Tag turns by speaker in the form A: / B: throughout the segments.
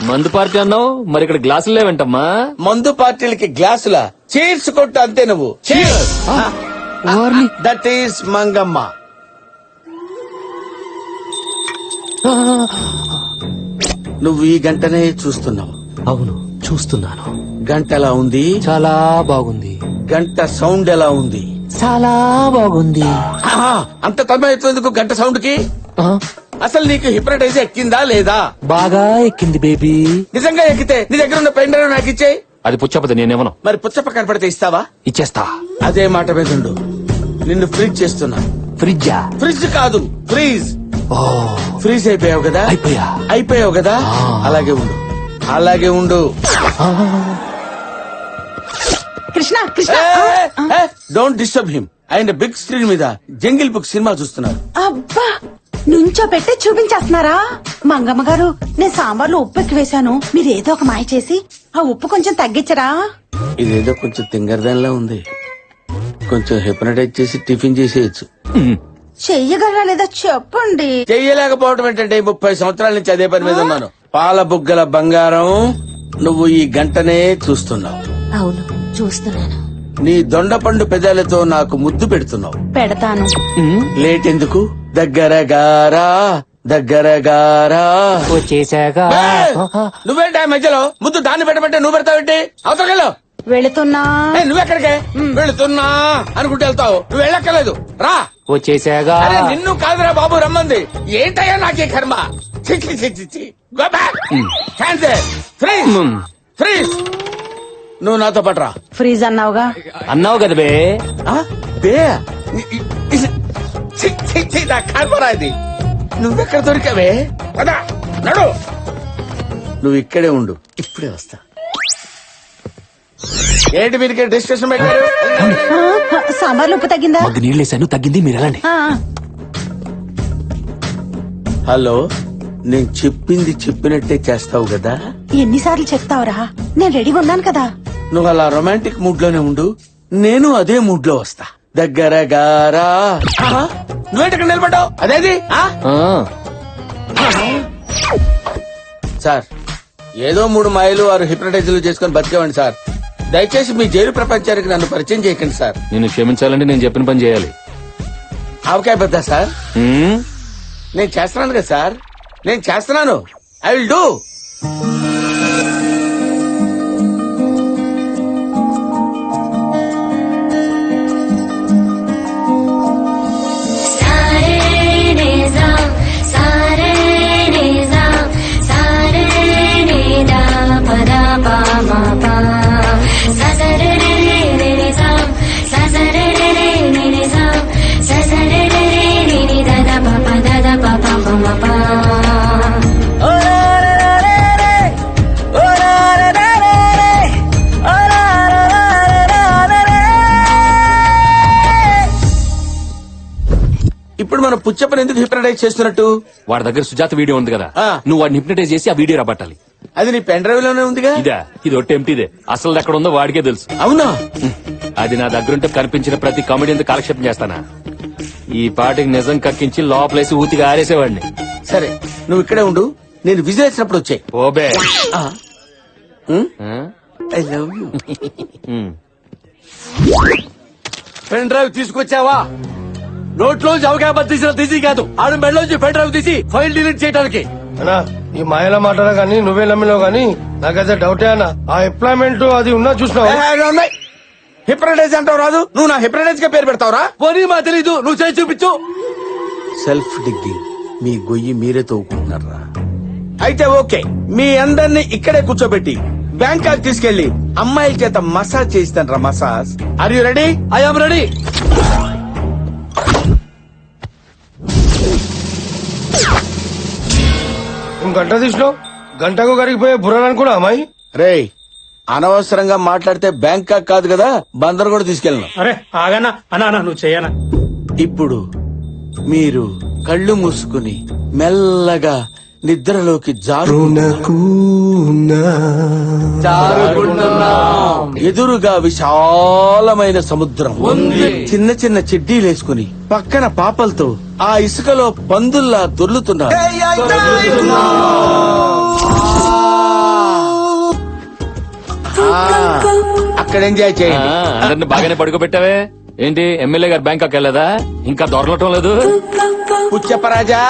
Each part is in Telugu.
A: మందు పార్టీ అన్నావు, మరి ఇక్కడ గ్లాసులు లేవంటమ్మా?
B: మందు పార్టీలకి గ్లాసుల చీర్స్ కొట్టు అంతే నువ్వు. That is Mangamma. నువ్వు ఈ గంటనే చూస్తున్నావు.
A: అవును చూస్తున్నాను.
B: గంట ఎలా ఉంది?
A: చాలా బాగుంది.
B: గంట సౌండ్ ఎలా ఉంది?
A: చాలా బాగుంది.
B: అంత తమ్మేందుకు గంట సౌండ్ కి? అసలు నీకు హిప్నటైజ్ ఎక్కిందా లేదా?
A: బాగా ఎక్కింది బేబీ.
B: నిజంగా ఎక్కితే నీ దగ్గర ఉన్న పెన్ డ్రైవ్ నాకు ఇచ్చేయి.
A: అది పుచ్చపతి, నేనేమను.
B: మరి పుచ్చప్ప కనపడితే ఇస్తావా?
A: ఇచ్చేస్తా.
B: అదే మాట మీద ఉండు. నిన్ను ఫ్రీజ్ చేస్తున్నా.
A: ఫ్రిడ్జా?
B: ఫ్రిడ్జ్ కాదు, ఫ్రీజ్. ఫ్రీజ్ అయిపోయావు కదా? అయిపోయావు కదా? అలాగే ఉండు, అలాగే ఉండు.
C: Krishna Krishna,
B: don't disturb him. ఆయన బిగ్ స్క్రీన్ మీద జంగిల్ బుక్ సినిమా చూస్తున్నారు.
C: అబ్బా నుంచో పెట్టి చూపించేస్తున్నారా? మంగమ్మ గారు, నేను సాంబార్లో ఉప్పు ఎక్కువ వేశాను, మీరు ఏదో ఒక మాయ చేసి ఆ ఉప్పు కొంచెం తగ్గించరా?
B: ఇదేదో కొంచెం తింగరదానిలా ఉంది. కొంచెం హిప్నటైజ్ చేసి టిఫిన్ చేసేయచ్చు.
C: చెయ్యగలరా లేదా చెప్పండి.
B: చెయ్యలేకపోవడం ఏంటంటే 30 సంవత్సరాల నుంచి అదే పని మీద ఉన్నాను. పాల బుగ్గల బంగారం, నువ్వు ఈ గంటనే చూస్తున్నావు.
C: అవును చూస్తున్నాను.
B: నీ దొండపండు పెదాలతో నాకు ముద్దు పెడుతున్నావు.
C: పెడతాను.
B: లేట్ ఎందుకు? దగ్గర గారా, దగ్గర గారా.
A: వచ్చేసాగా.
B: నువ్వేంటి ఆ మధ్యలో ముద్దు దాన్ని పెట్టమంటే నువ్వు పెడతావేంటి? అవతలకెళ్ళు.
C: వెళుతున్నా.
B: నువ్వెక్కడికే? వెళుతున్నా అనుకుంటూ వెళ్తావు. నువ్వు వెళ్ళక్కర్లేదు, రా.
A: వచ్చేసాగా.
B: అరే నిన్ను కాదురా బాబు రమ్మంది. ఏంటయ్యా నాకే కర్మ. చి, చి, చి, చి, చి. Go back. Cancel. Freeze. Freeze. నువ్వు నాతో పట్రా.
C: ఫ్రీజ్ అన్నావుగా.
A: అన్నావు కదా బే.
B: బే నా కర్మరా ఇది. నువ్వెక్కడ దొరికావే? పదా నడు. నువ్వు ఇక్కడే ఉండు, ఇప్పుడే వస్తా. ఏంటి మీరు డిస్కషన్ పెట్టారు?
C: సాంబార్లో ఉప్పు తగ్గిందా?
A: మగ్గు నీళ్ళు వేసాను, తగ్గింది. మీరు వెళ్ళండి.
B: హలో, నేను చెప్పింది చెప్పినట్టే చేస్తావు కదా?
C: ఎన్నిసార్లు చెప్తావురా? నేను రెడీగా ఉన్నాను కదా.
B: నువ్వు అలా రొమాంటిక్ మూడ్ లోనే ఉండు, నేను అదే మూడ్ లో వస్తా. దగ్గర గారా. నువ్వేంటి నిలబడ్డావు? అదేది? సార్, ఏదో 3 మాయలు 6 హిప్నటైజర్లు చేసుకుని బతికేవండి సార్. దయచేసి మీ జైలు ప్రపంచానికి నన్ను పరిచయం చేయకండి సార్.
A: నేను క్షమించాలంటే నేను చెప్పిన పని చేయాలి.
B: ఆవకాయ బద్దా సార్? నేను చేస్తున్నాను కదా సార్, నేను చేస్తున్నాను. I will do. ఇప్పుడు మనం పుచ్చప్పని ఎందుకు హిప్నటైజ్ చేస్తున్నట్టు?
A: వాడి దగ్గర సుజాత వీడియో ఉంది కదా, నువ్వు వాడిని హిప్నటైజ్ చేసి ఆ వీడియో రాబట్టాలి.
B: అది నీ పెన్ డ్రైవ్ లోనే ఉందిగా.
A: ఇదా? ఇది ఒట్టి ఎంటీదే. అసలు ఎక్కడ ఉందో వాడికే తెలుసు.
B: అవునా?
A: అది నా దగ్గరుంటే కనిపించిన ప్రతి కామెడీతో కాలక్షేపం చేస్తానా? ఈ పాటికి నిజం కక్కించి లోపలేసి ఊతిగా ఆరేసేవాడిని.
B: సరే, నువ్వు ఇక్కడే ఉండు, నేను విజిల్ వేసినప్పుడు వచ్చాయి.
A: ఓబే.
B: I love you. Pen drive తీసుకొచ్చావా? నోట్లోంచి అవకాశం తీసిన తీసి కాదు, ఆడు మెడలోంచి పెన్ డ్రైవ్ తీసి ఫైల్ డిలీట్ చేయడానికి.
D: అన్నా, ఈ మాయల మాటలా గానీ నువ్వే నమ్మినావు గానీ నాకైతే డౌటే అన్న. ఆ ఎంప్లాయ్మెంట్ అది ఉన్నా చూసినావు.
B: హిప్నటైజ్ అంటావు రాదు, నువ్వు నా హిప్నటైజ్ గా పేరు పెడతావురా? పోనీ మా తెలీదు, నువ్వు చేసి చూపించు. సెల్ఫ్ డిగ్గింగ్, మీ గొయ్యి మీరే తవ్వుకుంటున్నారా? అయితే ఓకే, మీ అందరినీ ఇక్కడే కూర్చోబెట్టి బ్యాంకాక్ తీసుకెళ్లి అమ్మాయిల చేత మసాజ్ చేయిస్తాను రా. Massage. Are you ready? I am ready.
D: గంట తీసినావు, గంటకు కరిగిపోయే బుర్రని కూడా అమ్మాయి.
B: రేయ్, అనవసరంగా మాట్లాడితే బ్యాంకాక్ కాదు కదా, బందర్ కూడా తీసుకెళ్ళను.
E: అరే ఆగనా అన్నా, నువ్వు చేయనా? ఇప్పుడు
B: మీరు కళ్ళు మూసుకుని మెల్లగా నిద్రలోకి ఎదురుగా విశాలమైన సముద్రం ఉంది. చిన్న చిన్న చెడ్డీలేసుకుని పక్కన పాపలతో ఆ ఇసుకలో పందుల్లా దొర్లుతున్నారు. అక్కడ ఎంజాయ్ చేయండి.
A: అందరిని బాగానే పడుకోబెట్టావే. ఏంటి ఎమ్మెల్యే గారు బ్యాంకాక్ వెళ్ళదా? ఇంకా దొరలటం లేదు.
B: పుచ్చప్పరాజా,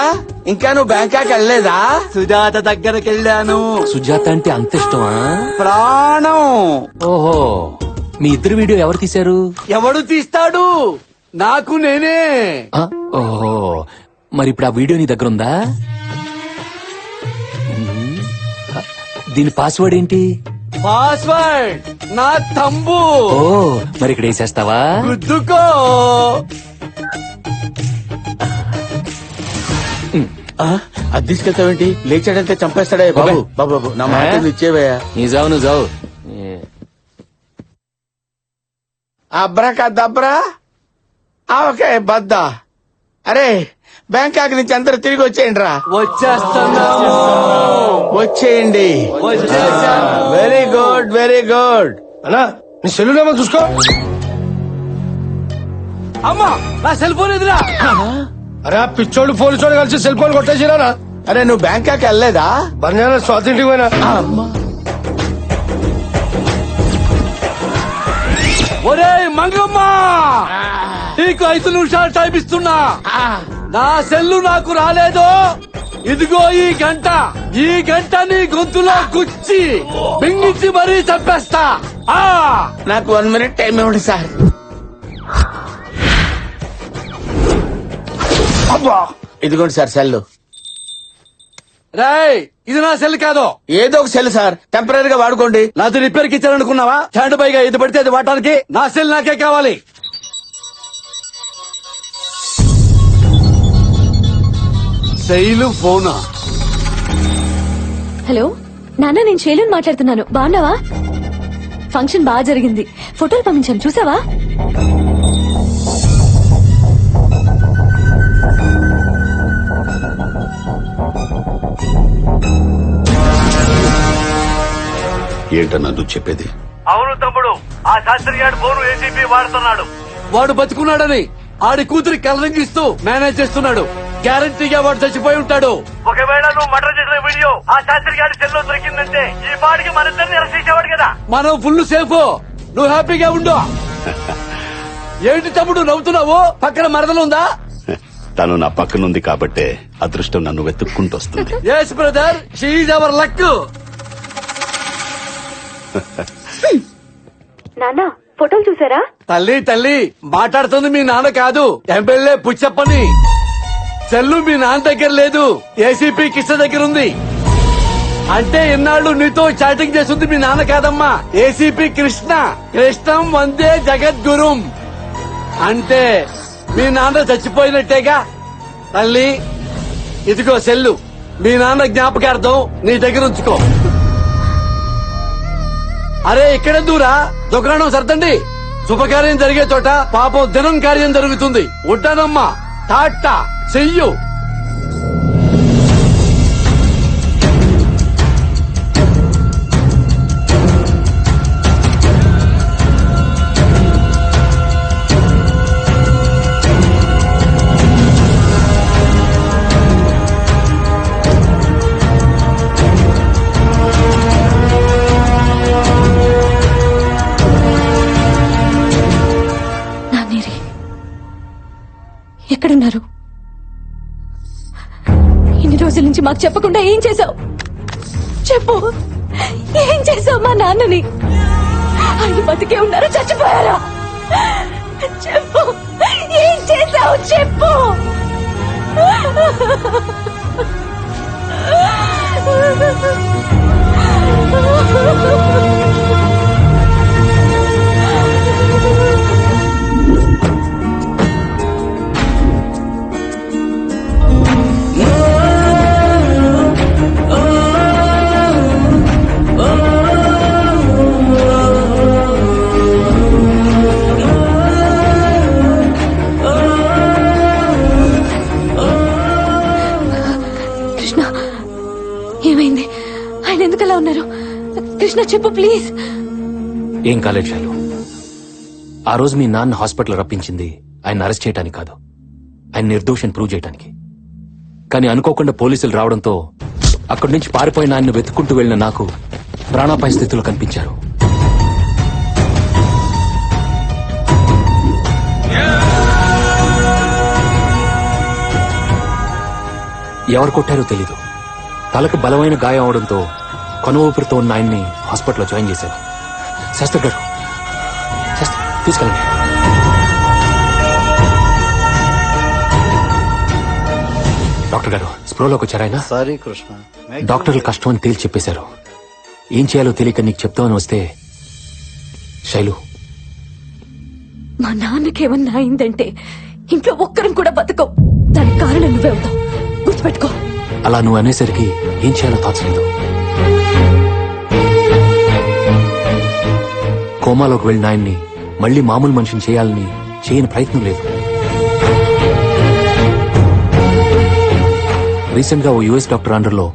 B: ఇంకా నువ్వు బ్యాంకాక్ వెళ్ళలేదా?
F: సుజాత దగ్గరికి వెళ్ళాను.
A: సుజాత అంటే అంత ఇష్టమా?
B: ప్రాణం.
A: ఓహో, మీ ఇద్దరు వీడియో ఎవరు తీశారు?
F: ఎవడు తీస్తాడు? నాకు నేనే.
A: ఆ, ఓహో, మరి ఇప్పుడు ఆ వీడియో నీ దగ్గర ఉందా? దీని పాస్వర్డ్ ఏంటి?
F: పాస్వర్డ్ నా తంబు.
A: ఓ, మరి ఇక్కడ వేసేస్తావా?
F: గుద్దుకో.
B: అది తీసుకెళ్తావేంటి? లేచాడంటే చంపేస్తాడే బాబు. బాబు బాబు, నా మాట ఇచ్చేవయ్యా.
A: నీ జావు నువ్వు జావు.
B: అబ్రా దబ్రా. ఓకే బద్దా. అరే, బ్యాంకాక్ నుంచి అందరు తిరిగి వచ్చేయండి రా.
F: వచ్చేస్తున్నాము.
B: వచ్చేయండి.
F: వచ్చేసాము.
B: Very good, very good.
D: అన్నా నీ సెల్లునేమో చూసుకో.
F: అమ్మా, నా సెల్ ఫోన్ ఎదురా.
D: అరే ఆ పిచ్చోడు పోలీసోడు కలిసి సెల్ ఫోన్ కొట్టేసిరా.
B: అరే, నువ్వు బ్యాంకాక్ వెళ్ళలేదా?
D: బంజారా స్వాతంత్రికి పోయినా.
F: ఒరే మంగమ్మ, నీకు 5 నిమిషాలు టైం ఇస్తున్నా. నా సెల్లు నాకు రాలేదు. ఇదిగో ఈ గంట నీ గొంతులో గుచ్చి బింగించి మరీ చంపేస్తా.
B: నాకు 1 minute టైం ఇవ్వండి సార్. అబ్బా, ఇదిగోండి సార్ సెల్.
F: రేయ్, ఇది నా సెల్ కాదు.
B: ఏదో ఒక సెల్ సార్, టెంపరీగా వాడుకోండి.
F: నాది రిపేర్ కి ఇచ్చారనుకున్నావా? స్టాండ్ బైగా ఇది పడితే అది వాడటానికి. నా సెల్ నాకే కావాలి. శైలు ఫోనా?
G: హలో నాన్న, నేను శైలుని మాట్లాడుతున్నాను. బాగున్నావా? ఫంక్షన్ బాగా జరిగింది. ఫోటోలు పంపించాను, చూసావా?
H: ఏంటన్నా నువ్వు చెప్పేది?
I: అవును తమ్ముడు, ఆ శాస్త్రి గారు ఫోను ఏసీపీ వాడుతున్నాడు.
F: వాడు బతుకున్నాడని ఆడి కూతురి కలరింగ్ ఇస్తూ మేనేజ్ చేస్తున్నాడు. గ్యారంటీగా వాడు చచ్చిపోయి ఉంటాడు.
I: ఒకవేళ నువ్వు మర్డర్ చేసిన వీడియో ఆ శాస్త్రి గారి సెల్లో దొరికిందంటే ఈ పాటికి మన ఇద్దరిని అరెస్ట్ చేసేవాడు కదా.
F: మనం ఫుల్ సేఫ్. నువ్వు హ్యాపీగా ఉండు. ఏంటి తమ్ముడు నవ్వుతున్నావు? పక్కన మరదలుందా?
H: తను నా పక్కనుంది కాబట్టే అదృష్టం నన్ను వెతుక్కుంటూ వస్తుంది.
F: ఎస్ బ్రదర్, షీఈ్ అవర్ లక్.
G: నాన్న, ఫోటోలు చూసారా?
F: తల్లి మాట్లాడుతుంది మీ నాన్న కాదు, ఎమ్మెల్యే పుచ్చప్పని. సెల్లు మీ నాన్న దగ్గర లేదు, ఏసీపీ కృష్ణ దగ్గర ఉంది. అంటే ఇన్నాళ్ళు నీతో చాటింగ్ చేస్తుంది మీ నాన్న కాదమ్మా, ఏసీపీ కృష్ణ. కృష్ణం వందే జగద్గురుం. అంటే మీ నాన్న చచ్చిపోయినట్టేగా. తల్లి, ఇదిగో సెల్లు, మీ నాన్న జ్ఞాపకార్థం నీ దగ్గర ఉంచుకో. అరే, ఇక్కడ దూరా దుకాణం సర్దండి. శుభకార్యం జరిగే చోట పాపం దినం కార్యం జరుగుతుంది. ఉంటానమ్మా, టాటా, చెయ్యు.
G: ఎక్కడున్నారు? ఇన్ని రోజుల నుంచి మాకు చెప్పకుండా ఏం చేశావు? చెప్పు, ఏం చేశావు మా నాన్నని? ఆయన బతికే ఉన్నారా, చచ్చిపోయారా? చెప్పు, ఏం చేశావు? చెప్పు. ఏమైంది? ఆయన ఎందుకలా ఉన్నారు? కృష్ణ, చెప్పు ప్లీజ్.
A: ఏం కాలేదు శైలు. ఆ రోజు మీ నాన్న హాస్పిటల్ రప్పించింది ఆయన అరెస్ట్ చేయడానికి కాదు, ఆయన నిర్దోషం ప్రూవ్ చేయడానికి. కానీ అనుకోకుండా పోలీసులు రావడంతో అక్కడి నుంచి పారిపోయిన ఆయన్ను వెతుక్కుంటూ వెళ్లిన నాకు ప్రాణాపాయ స్థితిలో కనిపించారు. ఎవరు కొట్టారో తెలీదు. తలకు బలమైన గాయం అవడంతో కొన ఊపిరితో ఉన్న ఆయన్ని హాస్పిటల్లో జాయిన్ చేశారు. శాస్త్రి గారు, శాస్త్రి తీసుకెళ్ళండి. డాక్టర్ గారు స్ప్రోలోకి వచ్చారాయన?
J: సారీ కృష్ణ,
A: డాక్టర్లు కష్టం అని తేల్చి చెప్పేశారు. ఏం చేయాలో తెలియక నీకు చెప్తామని వస్తే శైలు,
G: మా నాన్నకేమన్నా అయిందంటే ఇంట్లో ఒక్కరం కూడా బతకం. దానికి కారణం నువ్వే అవుతావు, గుర్తుపెట్టుకో.
A: అలా నువ్వు అనేసరికి ఏం చేయాలో తోచలేదు. కోమాలోకి వెళ్ళిన ఆయన్ని మళ్లీ మామూలు మనిషిని చేయాలని చేయని ప్రయత్నం లేదు. రీసెంట్ గా ఓ యుఎస్ డాక్టర్ అండర్ లో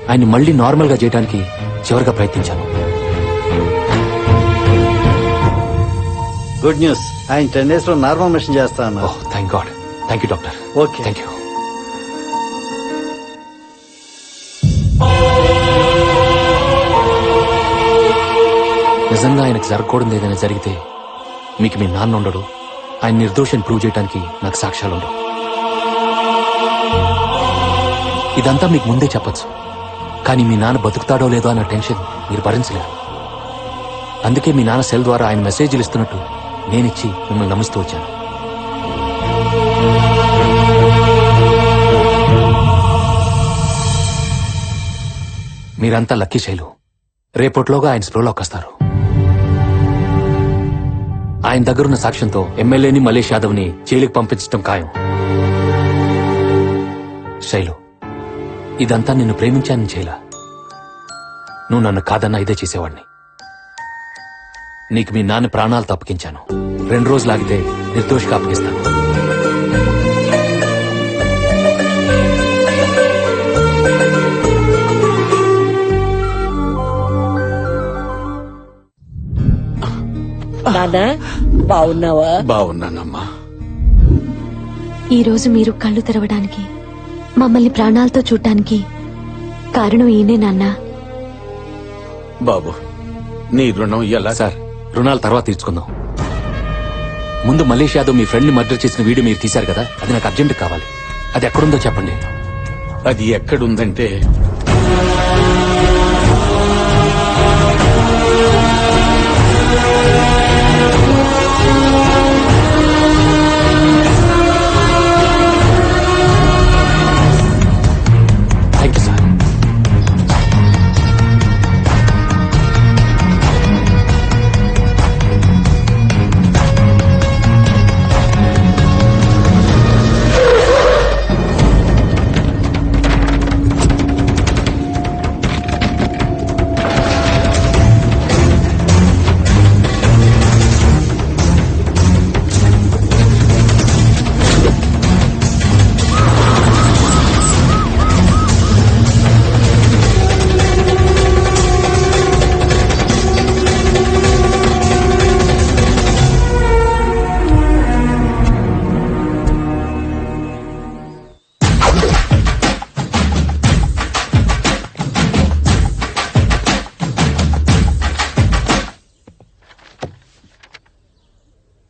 A: ఆయన్ని మళ్లీ నార్మల్ గా చేయడానికి చివరిగా ప్రయత్నించాను.
J: గుడ్ న్యూస్, ఆయన 10 days లో నార్మల్ మిషన్ చేస్తా అన్నారు.
A: Oh thank God. Thank you doctor.
J: Okay.
A: Thank you. నిజంగా ఆయనకు జరగకూడదు ఏదైనా జరిగితే మీకు మీ నాన్న ఉండడు. ఆయన నిర్దోషం ప్రూవ్ చేయడానికి నాకు సాక్ష్యాలుండవు. ఇదంతా మీకు ముందే చెప్పొచ్చు, కానీ మీ నాన్న బతుకుతాడో లేదో అన్న టెన్షన్ మీరు భరించలేరు. అందుకే మీ నాన్న సెల్ ద్వారా ఆయన మెసేజ్లు ఇస్తున్నట్టు నేనిచ్చి మిమ్మల్ని నమ్మిస్తూ వచ్చాను. మీరంతా లక్కీ శైలు. రేపట్లోగా ఆయన స్ప్రోలోకి వస్తారు. ఆయన దగ్గరున్న సాక్ష్యంతో ఎమ్మెల్యేని మలేష్ యాదవ్ ని జైలుకి పంపించడం ఖాయం. శైలు, ఇదంతా నిన్ను ప్రేమించానని చేయలా. నువ్వు నన్ను కాదన్నా ఇదే చేసేవాడిని. నీకు మీ నాన్న ప్రాణాలు తప్పకించాను. 2 రోజులు ఆగితే నిర్దోషిగా అప్పగిస్తాను.
K: నానా బాగున్నావా?
B: బాగున్నానమ్మా.
G: ఈ రోజు మీరు కళ్ళు తెరవడానికి, మమ్మల్ని ప్రాణాలతో చూడటానికి కారణం ఈయనే నాన్నా.
B: బాబు, నీ రుణం ఎలా?
A: సార్, రుణాలు తర్వాత తీర్చుకుందాం. ముందు మలేష్ యాదవ్ మీ ఫ్రెండ్ ని మర్డర్ చేసిన వీడియో మీరు తీశారు కదా, అది నాకు అర్జెంట్ కావాలి. అది ఎక్కడుందో చెప్పండి.
B: అది ఎక్కడుందంటే
A: థ్యాంక్ యూ సార్.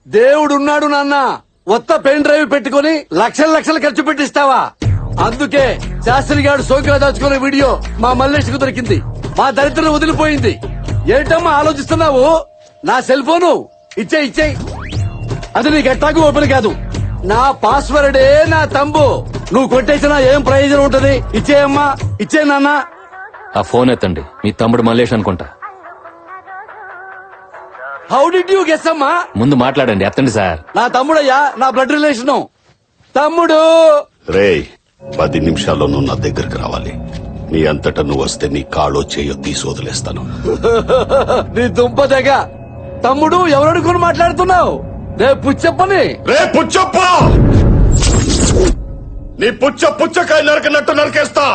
F: దేవుడున్నాడు నాన్న. కొత్త పెన్ డ్రైవ్ పెట్టుకుని లక్షలు లక్షలు ఖర్చు పెట్టిస్తావా? అందుకే శాస్త్రి గారు సోకిలా దాచుకునే వీడియో మా మల్లేష్ కు దొరికింది. మా దరిద్రం వదిలిపోయింది. ఏంటమ్మా ఆలోచిస్తున్నావు? నా సెల్ ఫోను ఇచ్చేయి. అది నీకు ఎట్టాకు ఓపెన్ కాదు. నా పాస్వర్డే నా తంబు. నువ్వు కొట్టేసినా ఏం ప్రయోజనం ఉంటది? ఇచ్చేయమ్మా, ఇచ్చే నాన్న.
A: ఆ ఫోన్ ఎత్తండి. మీ తమ్ముడు మల్లేష్ అనుకుంటా.
F: హౌ డిడ్ యూ గెస్ అమ్మా?
A: ముందు మాట్లాడండి. ఎత్తండి సార్.
F: నా తమ్ముడయ్యా, నా బ్లడ్ రిలేషన్. తమ్ముడు.
H: రేయ్, 10 నిమిషాల్లో నువ్వు నా దగ్గరికి రావాలి. నీ అంతటా నువ్వు వస్తే నీ కాళ్ళో చేయో తీసి వదిలేస్తాను.
F: నీ దుంప దగ్గ. తమ్ముడు ఎవరనుకుని మాట్లాడుతున్నావు? రేపు పుచ్చప్పని.
H: రే పుచ్చప్ప, నీ పుచ్చకాయ నరకనట్టు నరికేస్తా.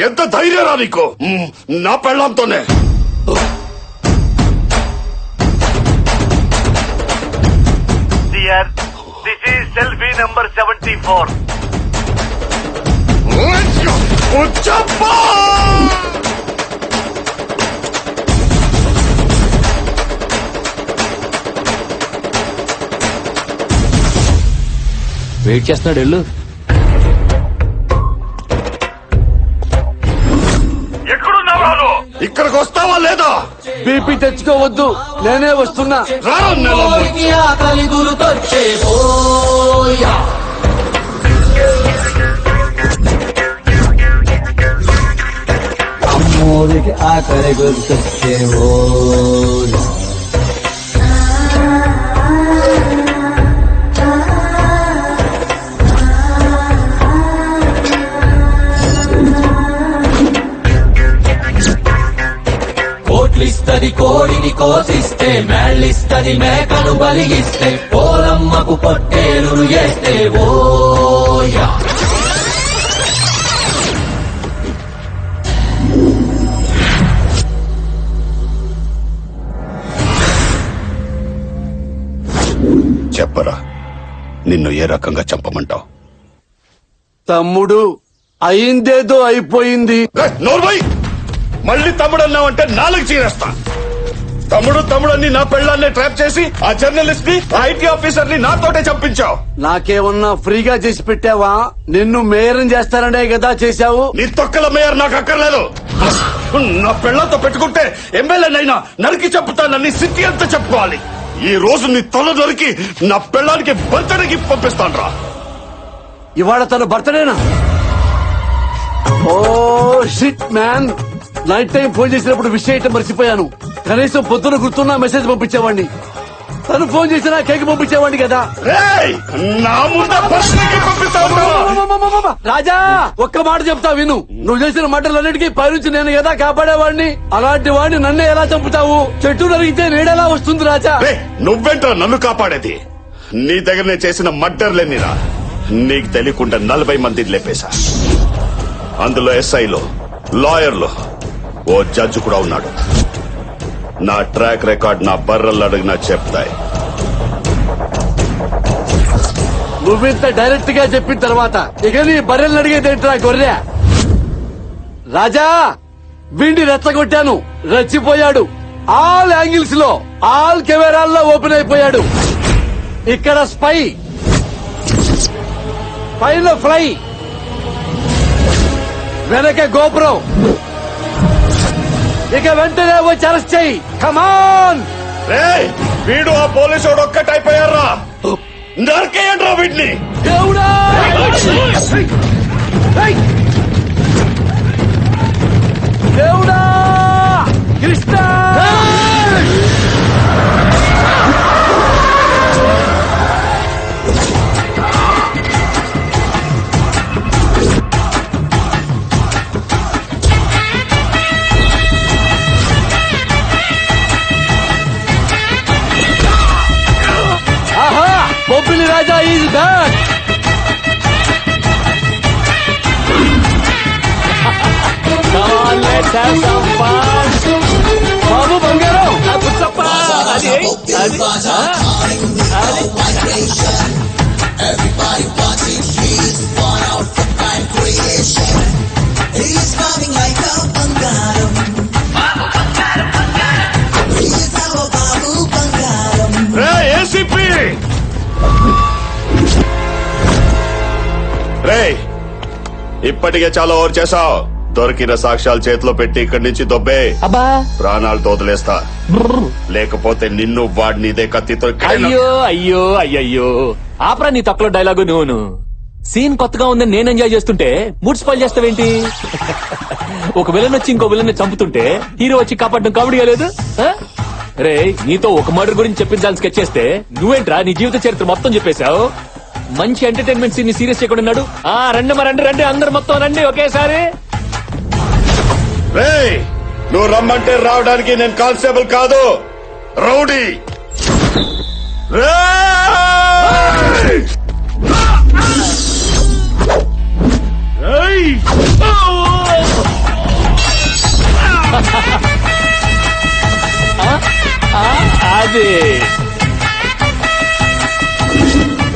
H: ఎంత ధైర్యరా నీకు? నా పెళ్ళాంతోనే.
I: Dear, this is selfie number 74.
H: పుచ్చప్ప,
A: వెయిట్ చేస్తున్నాడు. వెళ్ళు.
H: ఇక్కడికి వస్తావా లేదా?
F: బీపీ తెచ్చుకోవద్దు, నేనే వస్తున్నా.
H: రా నెలమూర్తి.
J: అమ్మోరికి ఆకలి గుర్తొచ్చేవో.
L: కోట్లిస్తది కోడిని కోసిస్తే, మేళ్ళిస్తది మేకను బలిగిస్తే, పోలమ్మకు పొట్టేలును చేస్తే ఓయా.
H: చెప్పరా, నిన్ను ఏ రకంగా చంపమంటావు?
F: తమ్ముడు, అయిందేదో అయిపోయింది.
H: నోర్మై, మళ్ళీ తమ్ముడు అన్నావంటే నాలుగు చీరేస్తా. తమ్ముడు తమ్ముడు అని నా పెళ్ళాన్ని ట్రాప్ చేసి ఆ జర్నలిస్ట్ ని, ఐటీ ఆఫీసర్ ని నాతోటే చంపించావు.
F: నాకేమన్నా ఫ్రీగా చేసి పెట్టావా? నిన్ను మేయరం చేస్తారనే కదా చేశావు.
H: నీ తొక్కల మేయర్ నాకు అక్కర్లేదు. నా పెళ్ళంతో పెట్టుకుంటే ఎమ్మెల్యేనైనా నరికి చెప్పుతానని సిటీ అంతా చెప్పుకోవాలి. ఈ రోజు నీ తల నరికి నా పెళ్ళానికి బర్త్డేకి పంపిస్తాను రా.
F: ఇవాళ తన బర్త్డేనా? Oh shit man, night time phone చేసినప్పుడు విషయం ఏంటో మర్చిపోయాను. కనీసం పొద్దున గుర్తున్నా మెసేజ్ పంపించేవాడిని. తను ఫోన్ చేసినా కేక్ పంపించేవాడిని కదా.
H: రేయ్, నా ముందే బర్త్డేకి పంపిస్తాను రా.
F: రాజా, ఒక్క మాట చెప్తా విను. నువ్వు చేసిన మాటలన్నిటికీ పైనుంచి నేను కదా కాపాడేవాడిని. అలాంటి వాడిని నన్నే ఎలా చంపుతావు? చెట్టు నరిగితే నీడెలా వస్తుంది రాజా?
H: రేయ్, నువ్వేంట్రా నన్ను కాపాడేది? నీ దగ్గర నేను చేసిన మర్డర్లేనిరా. నీకు తెలియకుండా 40 మందిని లేపేశా. అందులో ఎస్ఐలు, లాయర్లు, ఓ జడ్జి కూడా ఉన్నాడు. నా ట్రాక్ రికార్డ్ నా బర్రలు అడిగినా చెప్తాయి.
F: నువ్వింత డైరెక్ట్ గా చెప్పిన తర్వాత ఇక నీ బర్రెలు అడిగేదేంట్రా గొర్రె? రాజా, వీడిని రెచ్చగొట్టాను, రెచ్చిపోయాడు. ఆల్ యాంగిల్స్ లో, ఆల్ కెమెరాల్లో ఓపెన్ అయిపోయాడు. ఇక్కడ స్పై, పైన ఫ్లై, వెనక గోపురం. ఇక వెంటనే వచ్చి అరెస్ట్ చెయ్యి. కమాన్.
H: రేయ్, వీడు ఆ పోలీసు ఒక్కటైపోయారా? నరికేయండ్రా వీడిని.
F: దేవుడా! దేవుడా! కృష్ణ! ఆహా, బొబ్బిలి రాజా ఈజ్ బ్యాక్. బాబు బంగారం, అది
H: రేయ్ ఏసీపీ, రేయ్ ఇప్పటికే చాలా ఓవర్ చేసావు. దొరికిన సాక్ష్యాలు చేతిలో పెట్టి ఇక్కడి నుంచి దొబ్బే.
A: అబ్బా,
H: ప్రాణాలతో వదిలేస్తా. లేకపోతే నిన్ను వాడిని ఇదే కత్తితో
A: అయ్యో అయ్యో అయ్యయ్యో, ఆపరా నీ తక్కువ డైలాగు. నువ్వు సీన్ కొత్తగా ఉందని నేను ఎంజాయ్ చేస్తుంటే మూడ్ స్పాయిల్ చేస్తావేంటి? ఒక విలన్ వచ్చి ఇంకో విలన్ చంపుతుంటే హీరో వచ్చి కాపాడడం కామెడీగా లేదు? రే, నీతో ఒక మర్డర్ గురించి చెప్పించాలని స్కెచ్ చేస్తే నువ్వేంట్రా నీ జీవిత చరిత్ర మొత్తం చెప్పేశావు. మంచి ఎంటర్టైన్మెంట్ సీన్ ని సీరియస్ చేయకుండా ఉన్నాడు. రండి రండి రండి, అందరు మొత్తం రండి ఒకేసారి.
H: రేయ్, నువ్వు రమ్మంటే రావడానికి నేను కానిస్టేబుల్ కాదు, రౌడీ. రేయ్! రేయ్!
A: అది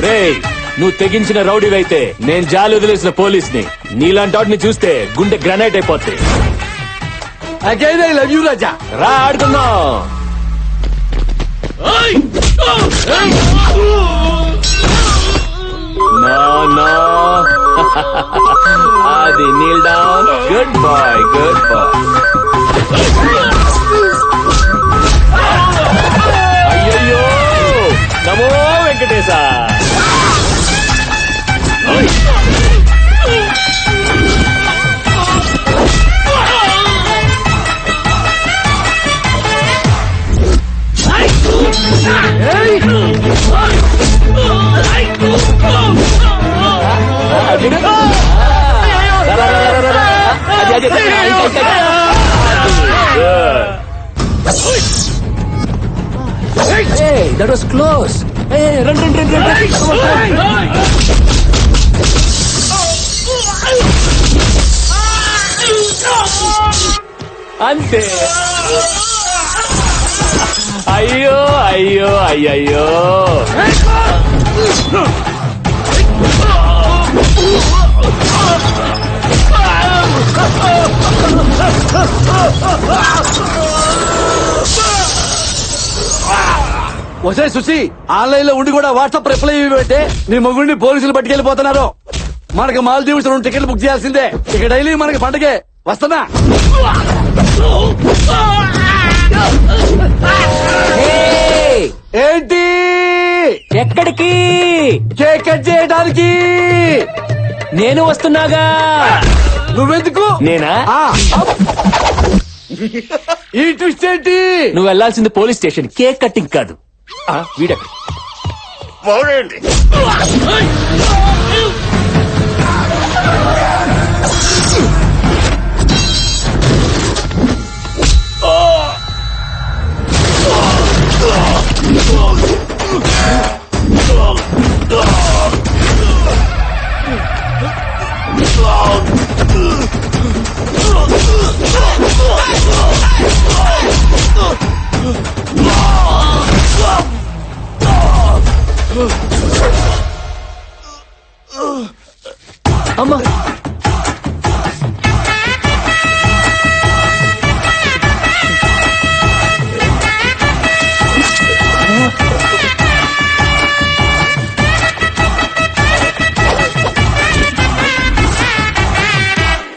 A: రే, నువ్వు తెగించిన రౌడీవైతే నేను జాలి వదిలేసిన పోలీస్ ని. నీలాంటి వాటిని చూస్తే గుండె గ్రనైట్ అయిపోద్ది.
F: Again I love you Raja.
A: రా ఆడుకుందాం. అది kneel down. Good boy, good boy. That was close. రండి రండి రండి. అంతే. అయ్యో అయ్యో అయ్యయ్యో.
F: వసే సుసి, ఆన్లైన్ లో ఉండి కూడా వాట్సాప్ రిప్లై పెట్టే నీ మొగుడిని పోలీసులు పట్టుకెళ్లిపోతున్నారు. మనకి మాల్దీవ్స్ 2 టికెట్లు బుక్ చేయాల్సిందే. ఇక డైలీ మనకి పండగే. వస్తున్నా. ఏంటి
A: ఎక్కడికి?
F: కేక్ కట్ చేయడానికి.
A: నేను వస్తున్నాగా.
F: నువ్వెందుకు?
A: నేనా?
F: ఈ ట్విస్ట్ ఏంటి?
A: నువ్వు వెళ్లాల్సింది పోలీస్ స్టేషన్, కేక్ కట్టింగ్ కాదు. వీడెక్కడ?
H: పోగండి.
F: Oh!